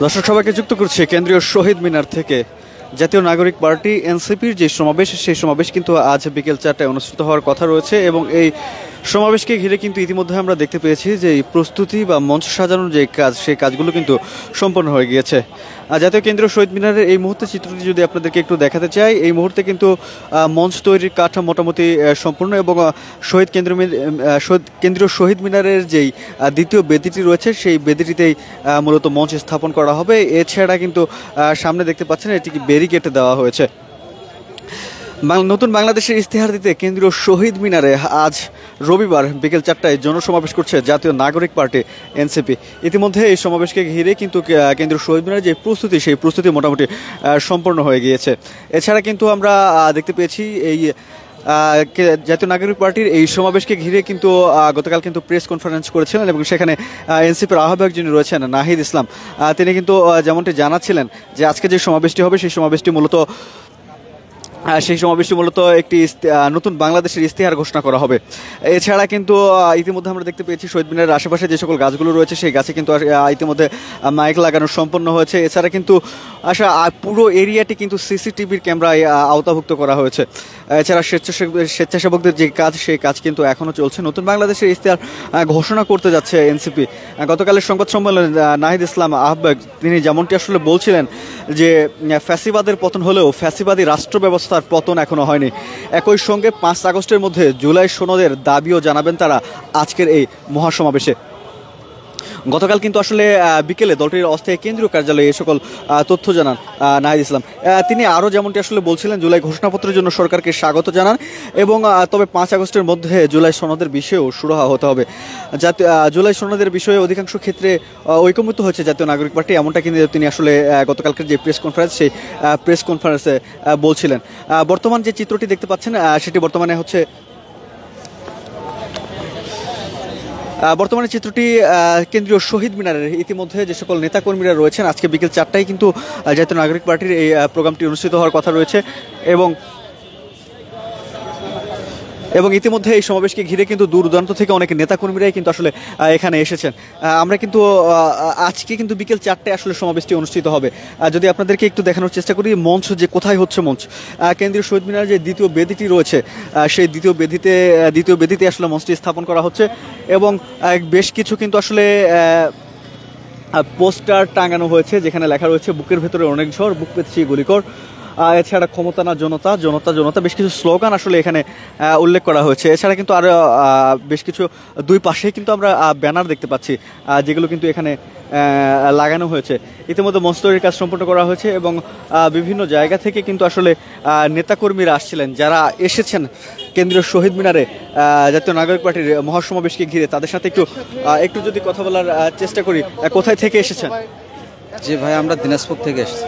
দর্শক সবাইকে যুক্ত করছে কেন্দ্রীয় শহীদ মিনার থেকে জাতীয় নাগরিক পার্টি এনসিপির যে সমাবেশ, সেই সমাবেশ কিন্তু আজ বিকেল 4টায় অনুষ্ঠিত হওয়ার কথা রয়েছে এবং এই সমাবেশকে ঘিরে কিন্তু ইতিমধ্যে আমরা দেখতে পেয়েছি যে এই প্রস্তুতি বা মঞ্চ সাজানোর যে কাজ, সেই কাজগুলো কিন্তু সম্পন্ন হয়ে গিয়েছে। জাতীয় কেন্দ্রীয় শহীদ মিনারের এই মুহূর্তে চিত্রটি যদি আপনাদেরকে একটু দেখাতে চাই, এই মুহূর্তে কিন্তু মঞ্চ তৈরির কাঠ মোটামুটি সম্পূর্ণ এবং কেন্দ্রীয় শহীদ মিনারের যেই দ্বিতীয় বেদিটি রয়েছে, সেই বেদিটিতেই মূলত মঞ্চ স্থাপন করা হবে। এছাড়া কিন্তু সামনে দেখতে পাচ্ছেন এটিকে ব্যারিকেড দেওয়া হয়েছে। নতুন বাংলাদেশের ইস্তেহার দিতে কেন্দ্রীয় শহীদ মিনারে আজ রবিবার বিকেল 4টায় জনসমাবেশ করছে জাতীয় নাগরিক পার্টি এনসিপি। ইতিমধ্যে এই সমাবেশকে ঘিরে কিন্তু কেন্দ্রীয় শহীদ মিনারের যে প্রস্তুতি, সেই প্রস্তুতি মোটামুটি সম্পন্ন হয়ে গিয়েছে। এছাড়া কিন্তু আমরা দেখতে পেয়েছি এই জাতীয় নাগরিক পার্টির এই সমাবেশকে ঘিরে কিন্তু গতকাল কিন্তু প্রেস কনফারেন্স করেছিলেন এবং সেখানে এনসিপির আহ্বায়ক যিনি রয়েছেন নাহিদ ইসলাম, তিনি কিন্তু যেমনটি জানাচ্ছিলেন যে আজকে যে সমাবেশটি হবে, সেই সমাবেশটি মূলত একটি নতুন বাংলাদেশের ইস্তেহার ঘোষণা করা হবে। এছাড়া কিন্তু ইতিমধ্যে আমরা দেখতে পেয়েছি শহীদ মিনারের আশেপাশে যে সকল গাছগুলো রয়েছে, সেই গাছে কিন্তু ইতিমধ্যে মাইক লাগানো সম্পন্ন হয়েছে। এছাড়া কিন্তু পুরো এরিয়াটি কিন্তু সিসিটিভির ক্যামেরায় আওতাভুক্ত করা হয়েছে। এছাড়া স্বেচ্ছাসেবকদের যে কাজ, সেই কাজ কিন্তু এখনও চলছে। নতুন বাংলাদেশের ইস্তেহার ঘোষণা করতে যাচ্ছে এনসিপি। গতকালের সংবাদ সম্মেলনে নাহিদ ইসলাম আহ্বায়ক তিনি যেমনটি আসলে বলছিলেন যে ফ্যাসিবাদের পতন হলেও ফ্যাসিবাদী রাষ্ট্র ব্যবস্থার পতন এখনো হয়নি। একই সঙ্গে 5 আগস্টের মধ্যে জুলাই সনদের দাবিও জানাবেন তারা আজকের এই মহাসমাবেশে। গতকাল কিন্তু আসলে বিকেলে দলটির অস্থায়ী কেন্দ্রীয় কার্যালয়ে এই সকল তথ্য জানান নাহিদ ইসলাম। তিনি আরও যেমনটি আসলে বলছিলেন, জুলাই ঘোষণাপত্রের জন্য সরকারকে স্বাগত জানান এবং তবে 5 আগস্টের মধ্যে জুলাই সনদের বিষয়েও সুরাহা হতে হবে। জুলাই সনদের বিষয়ে অধিকাংশ ক্ষেত্রে ঐকমত্য হয়েছে জাতীয় নাগরিক পার্টি, এমনটা কিন্তু তিনি আসলে গতকালকের যে প্রেস কনফারেন্স, সেই প্রেস কনফারেন্সে বলছিলেন। বর্তমান যে চিত্রটি দেখতে পাচ্ছেন, সেটি বর্তমানে চিত্রটি কেন্দ্রীয় শহীদ মিনারের। ইতিমধ্যে যে সকল নেতাকর্মীরা রয়েছেন, আজকে বিকেল 4টায় কিন্তু জাতীয় নাগরিক পার্টির এই প্রোগ্রামটি অনুষ্ঠিত হওয়ার কথা রয়েছে এবং ইতিমধ্যে এই সমাবেশকে ঘিরে কিন্তু দূর দূরান্ত থেকে অনেক নেতাকর্মীরাই কিন্তু আসলে এখানে এসেছেন। আমরা কিন্তু আজকে কিন্তু বিকেল 4টায় আসলে সমাবেশটি অনুষ্ঠিত হবে। যদি আপনাদেরকে একটু দেখানোর চেষ্টা করি মঞ্চ যে কোথায় হচ্ছে, মঞ্চ কেন্দ্রীয় শহীদ মিনারের যে দ্বিতীয় বেদিটি রয়েছে, সেই দ্বিতীয় বেদিতে আসলে মঞ্চটি স্থাপন করা হচ্ছে এবং বেশ কিছু কিন্তু আসলে পোস্টার টাঙানো হয়েছে, যেখানে লেখা রয়েছে বুকের ভেতরে অনেক ঝড়, বুক পেতেছি গুলিকর। এছাড়া ক্ষমতা না জনতা, জনতা জনতা, বেশ কিছু স্লোগান আসলে এখানে উল্লেখ করা হয়েছে। এছাড়া কিন্তু আরও বেশ কিছু দুই পাশেই কিন্তু আমরা ব্যানার দেখতে পাচ্ছি, যেগুলো কিন্তু এখানে লাগানো হয়েছে। ইতিমধ্যে মঞ্চ তৈরির কাজ সম্পন্ন করা হয়েছে এবং বিভিন্ন জায়গা থেকে কিন্তু আসলে নেতাকর্মীরা আসছিলেন, যারা এসেছেন কেন্দ্রীয় শহীদ মিনারে জাতীয় নাগরিক পার্টির মহাসমাবেশকে ঘিরে। তাদের সাথে একটু যদি কথা বলার চেষ্টা করি, কোথায় থেকে এসেছেন? জি ভাই, আমরা দিনাজপুর থেকে এসেছি।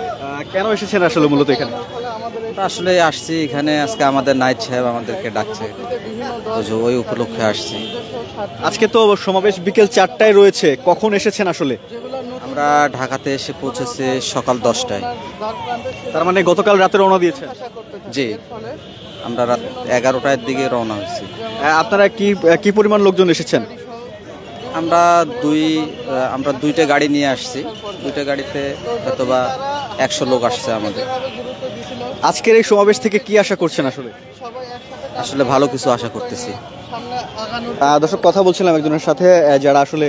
কেন এসেছেন আসলে মূলত এখানে? আসলে আসছি এখানে, আজকে আমাদের নাইট সাহেব আমাদেরকে ডাকছে, ওই উপলক্ষে আসছি। আজকে তো সমাবেশ বিকেল 4টায় রয়েছে, কখন এসেছেন আসলে? আমরা ঢাকাতে এসে পৌঁছেছি সকাল 10টায়। তার মানে গতকাল রাতে রওনা দিয়েছেন? জি, আমরা রাত 11টার দিকে রওনা হয়েছি। আপনারা কি পরিমাণ লোকজন এসেছেন? আমরা দুইটা গাড়ি নিয়ে আসছি, দুইটা গাড়িতে হয়তোবা 100 লোক আসছে আমাদের। আজকের এই সমাবেশ থেকে কি আশা করছেন আসলে? আসলে ভালো কিছু আশা করতেছি। দর্শক, কথা বলছিলাম একজনের সাথে যারা আসলে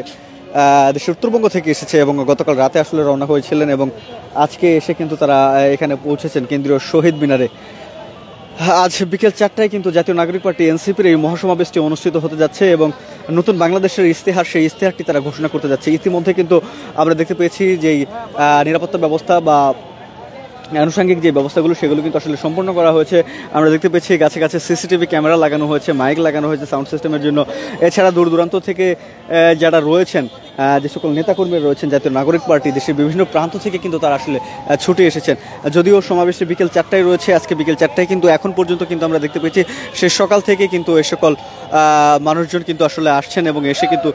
দেশের উত্তরবঙ্গ থেকে এসেছে এবং গতকাল রাতে আসলে রওনা হয়েছিলেন এবং আজকে এসে কিন্তু তারা এখানে পৌঁছেছেন কেন্দ্রীয় শহীদ মিনারে। আজ বিকেল 4টায় কিন্তু জাতীয় নাগরিক পার্টি এনসিপির এই মহাসমাবেশটি অনুষ্ঠিত হতে যাচ্ছে এবং নতুন বাংলাদেশের ইস্তেহার, সেই ইস্তেহারটি তারা ঘোষণা করতে যাচ্ছে। ইতিমধ্যে কিন্তু আমরা দেখতে পেয়েছি যে নিরাপত্তা ব্যবস্থা বা আনুষঙ্গিক যে ব্যবস্থাগুলো, সেগুলো কিন্তু আসলে সম্পন্ন করা হয়েছে। আমরা দেখতে পেয়েছি গাছে গাছে সিসিটিভি ক্যামেরা লাগানো হয়েছে, মাইক লাগানো হয়েছে সাউন্ড সিস্টেমের জন্য। এছাড়া দূর দূরান্ত থেকে যারা রয়েছেন, যে সকল নেতাকর্মীরা রয়েছেন জাতীয় নাগরিক পার্টি, দেশের বিভিন্ন প্রান্ত থেকে কিন্তু তারা আসলে ছুটে এসেছেন। যদিও সমাবেশে বিকেল 4টায় রয়েছে, আজকে বিকেল 4টায় কিন্তু এখন পর্যন্ত কিন্তু আমরা দেখতে পেয়েছি সে সকাল থেকে কিন্তু এ সকল মানুষজন কিন্তু আসলে আসছেন এবং এসে কিন্তু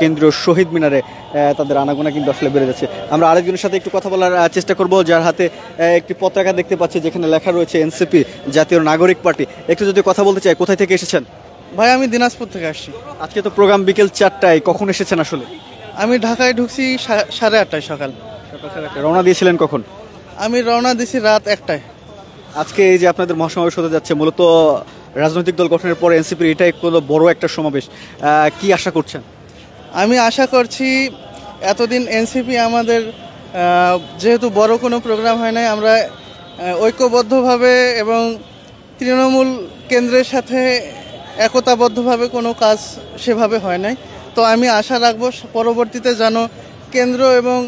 কেন্দ্রীয় শহীদ মিনারে তাদের আনাগোনা কিন্তু আসলে বেড়ে যাচ্ছে। আমরা আরেকজনের সাথে একটু কথা বলার চেষ্টা করব, যার হাতে একটি পতাকা দেখতে পাচ্ছি যেখানে লেখা রয়েছে এনসিপি জাতীয় নাগরিক পার্টি। একটু যদি কথা বলতে চাই, কোথায় থেকে এসেছেন? ভাই, আমি দিনাজপুর থেকে আসছি। আজকে তো প্রোগ্রাম বিকেল 4টায়, কখন এসেছেন আসলে? আমি ঢাকায় ঢুকছি 8:30 সকাল। রওনা দিয়েছিলেন কখন? আমি রওনা দিছি রাত 1টায়। আজকে এই যে আপনাদের মহাসমাবেশ হতে যাচ্ছে, মূলত রাজনৈতিক দল গঠনের পর এনসিপির এটাই কোনো বড় একটা সমাবেশ, কি আশা করছেন? আমি আশা করছি এতদিন এনসিপি আমাদের যেহেতু বড় কোনো প্রোগ্রাম হয় নাই, আমরা ঐক্যবদ্ধভাবে এবং তৃণমূল কেন্দ্রের সাথে একতাবদ্ধভাবে কোনো কাজ সেভাবে হয় নাই। তো আমি আশা রাখবো পরবর্তীতে যেন কেন্দ্র এবং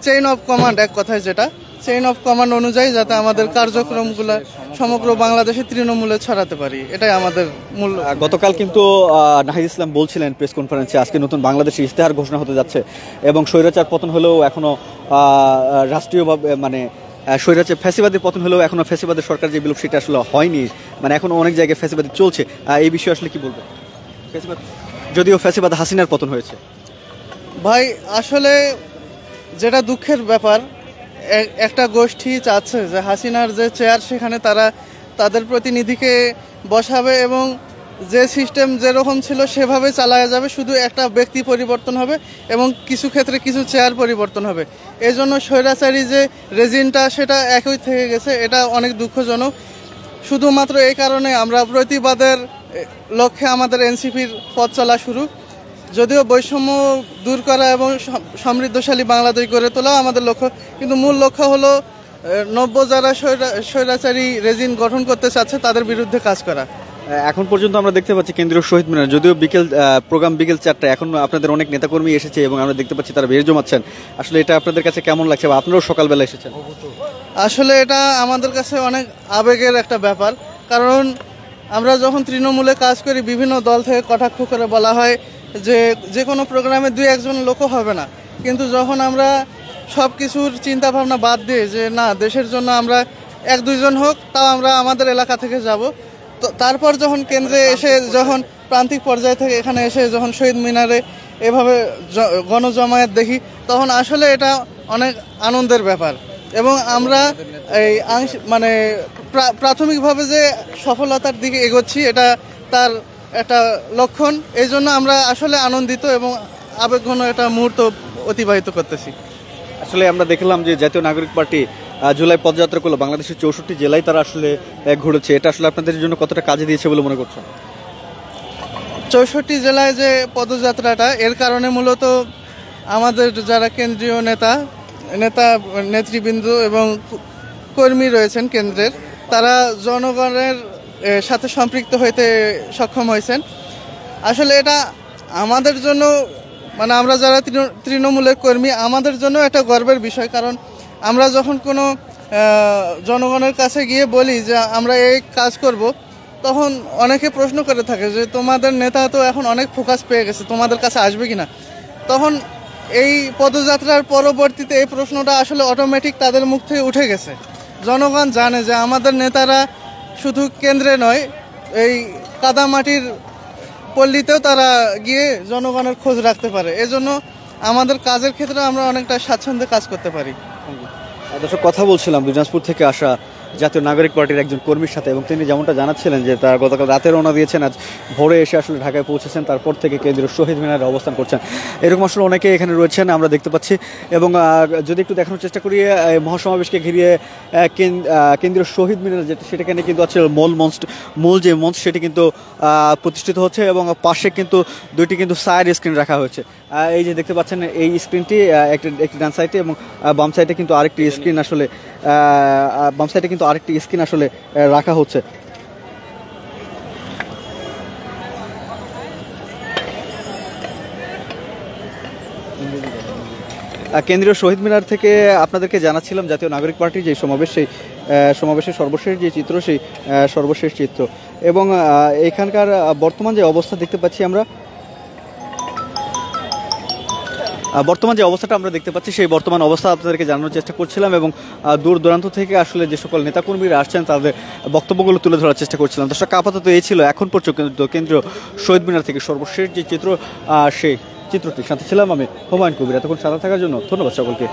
চেইন অফ কমান্ড, এক কথায় যেটা চেইন অফ কমান্ড অনুযায়ী যাতে আমাদের কার্যক্রমগুলো সমগ্র বাংলাদেশে তৃণমূলে ছড়াতে পারি, এটাই আমাদের মূল। গতকাল কিন্তু নাহিদ ইসলাম বলছিলেন প্রেস কনফারেন্সে আজকে নতুন বাংলাদেশের ইশতেহার ঘোষণা হতে যাচ্ছে এবং স্বৈরাচার পতন হলেও এখনো রাষ্ট্রীয়ভাবে মানে স্বৈরাচার ফ্যাসিবাদের পতন হলেও এখনো ফ্যাসিবাদের সরকার যে বিলোপ সেটা আসলে হয়নি, মানে এখনো অনেক জায়গায় ফ্যাসিবাদ চলছে। এই বিষয়ে আসলে কি বলবেন? ফ্যাসিবাদ যদিও ফ্যাসিবাদ হাসিনার পতন হয়েছে। ভাই আসলে যেটা দুঃখের ব্যাপার, একটা গোষ্ঠী চাচ্ছে যে হাসিনার যে চেয়ার সেখানে তারা তাদের প্রতিনিধিকে বসাবে এবং যে সিস্টেম যেরকম ছিল সেভাবে চালায়া যাবে, শুধু একটা ব্যক্তি পরিবর্তন হবে এবং কিছু ক্ষেত্রে কিছু চেয়ার পরিবর্তন হবে। এই জন্য স্বৈরাচারী যে রেজিমটা সেটা একই থেকে গেছে, এটা অনেক দুঃখজনক। শুধুমাত্র এই কারণে আমরা প্রতিবাদের লক্ষ্যে আমাদের এনসিপির পথ চলা শুরু। যদিও বৈষম্য দূর করা এবং সমৃদ্ধশালী বাংলাদেশ গড়ে তোলা আমাদের লক্ষ্য, কিন্তু মূল লক্ষ্য হলো নব্য যারা স্বৈরাচারী রেজিম গঠন করতে চাচ্ছে তাদের বিরুদ্ধে কাজ করা। এখন পর্যন্ত আমরা দেখতে পাচ্ছি কেন্দ্রীয় শহীদ মিনার, যদিও প্রোগ্রাম বিকেল 4টায়, এখন আপনাদের অনেক নেতাকর্মী এসেছে এবং আমরা দেখতে পাচ্ছি তারা ভিড় জমাচ্ছেন। আসলে এটা আপনাদের কাছে কেমন লাগছে, বা আপনারাও সকালবেলা এসেছেন? আসলে এটা আমাদের কাছে অনেক আবেগের একটা ব্যাপার, কারণ আমরা যখন তৃণমূলে কাজ করি বিভিন্ন দল থেকে কটাক্ষ করে বলা হয় যে কোনো প্রোগ্রামে 2-1জন লোকও হবে না, কিন্তু যখন আমরা সব কিছুর চিন্তা ভাবনা বাদ দিয়ে যে না দেশের জন্য আমরা 1-2জন হোক তাও আমরা আমাদের এলাকা থেকে যাব, তো তারপর যখন কেন্দ্রে এসে যখন প্রান্তিক পর্যায় থেকে এখানে এসে যখন শহীদ মিনারে এভাবে গণজমায়েত দেখি, তখন আসলে এটা অনেক আনন্দের ব্যাপার। এবং আমরা এই মানে প্রাথমিকভাবে যে সফলতার দিকে এগোচ্ছি এটা তার একটা লক্ষণ। এই জন্য আমরা আসলে আনন্দিত এবং আবেগঘন একটা মুহূর্ত অতিবাহিত করতেছি। আসলে আমরা দেখলাম যে জাতীয় নাগরিক পার্টি জুলাই পদযাত্রা করলো, বাংলাদেশের 64 জেলায় তারা আসলে ঘুরেছে। এটা আসলে আপনাদের জন্য কতটা কাজে দিয়েছে বলে মনে করছেন? 64 জেলায় যে পদযাত্রাটা, এর কারণে মূলত আমাদের যারা কেন্দ্রীয় নেতৃবৃন্দ এবং কর্মী রয়েছেন কেন্দ্রের, তারা জনগণের সাথে সম্পৃক্ত হইতে সক্ষম হয়েছেন। আসলে এটা আমাদের জন্য, মানে আমরা যারা তৃণমূলের কর্মী, আমাদের জন্য একটা গর্বের বিষয়। কারণ আমরা যখন কোনো জনগণের কাছে গিয়ে বলি যে আমরা এই কাজ করব, তখন অনেকে প্রশ্ন করে থাকে যে তোমাদের নেতা তো এখন অনেক ফোকাস পেয়ে গেছে, তোমাদের কাছে আসবে কিনা। তখন এই পদযাত্রার পরবর্তীতে এই প্রশ্নটা আসলে অটোমেটিক তাদের মুখ থেকে উঠে গেছে। জনগণ জানে যে আমাদের নেতারা শুধু কেন্দ্রে নয়, এই কাদামাটির পল্লীতেও তারা গিয়ে জনগণের খোঁজ রাখতে পারে। এজন্য আমাদের কাজের ক্ষেত্রে আমরা অনেকটা স্বাচ্ছন্দ্যে কাজ করতে পারি। দর্শক, কথা বলছিলাম দিনাজপুর থেকে আসা জাতীয় নাগরিক পার্টির একজন কর্মীর সাথে, এবং তিনি যেমনটা জানাচ্ছিলেন যে তারা গতকাল রাতে রওনা দিয়েছেন, আজ ভোরে এসে আসলে ঢাকায় পৌঁছেছেন, তারপর থেকে কেন্দ্রীয় শহীদ মিনারে অবস্থান করছেন। এরকম আসলে অনেকে এখানে রয়েছেন আমরা দেখতে পাচ্ছি। এবং যদি একটু দেখানোর চেষ্টা করি, মহাসমাবেশকে ঘিরিয়ে কেন্দ্রীয় শহীদ মিনার যেটা, সেটাখানে কিন্তু আছে মূল যে মঞ্চ সেটি কিন্তু প্রতিষ্ঠিত হচ্ছে, এবং পাশে কিন্তু দুইটি কিন্তু সাইড স্ক্রিন রাখা হয়েছে। এই যে দেখতে পাচ্ছেন এই স্ক্রিনটি একটি ডান সাইডে, এবং বাম সাইডে কিন্তু আরেকটি স্ক্রিন আসলে রাখা হচ্ছে। কেন্দ্রীয় শহীদ মিনার থেকে আপনাদেরকে জানাচ্ছিলাম জাতীয় নাগরিক পার্টির যে সমাবেশ, সেই সমাবেশের সর্বশেষ যে চিত্র, সেই সর্বশেষ চিত্র। এবং এখানকার বর্তমান যে অবস্থা দেখতে পাচ্ছি আমরা, বর্তমান যে অবস্থাটা আমরা দেখতে পাচ্ছি, সেই বর্তমান অবস্থা আপনাদেরকে জানানোর চেষ্টা করছিলাম, এবং দূর দূরান্ত থেকে আসলে যে সকল নেতাকর্মীরা আসছেন তাদের বক্তব্যগুলো তুলে ধরার চেষ্টা করছিলাম। দর্শক, আপাতত এই ছিল এখন পর্যন্ত কেন্দ্রীয় শহীদ মিনার থেকে সর্বশেষ যে চিত্র, সেই চিত্রটির সাথে ছিলাম আমি হুমায়ুন কবির। এতক্ষণ সাথে থাকার জন্য ধন্যবাদ সকলকে।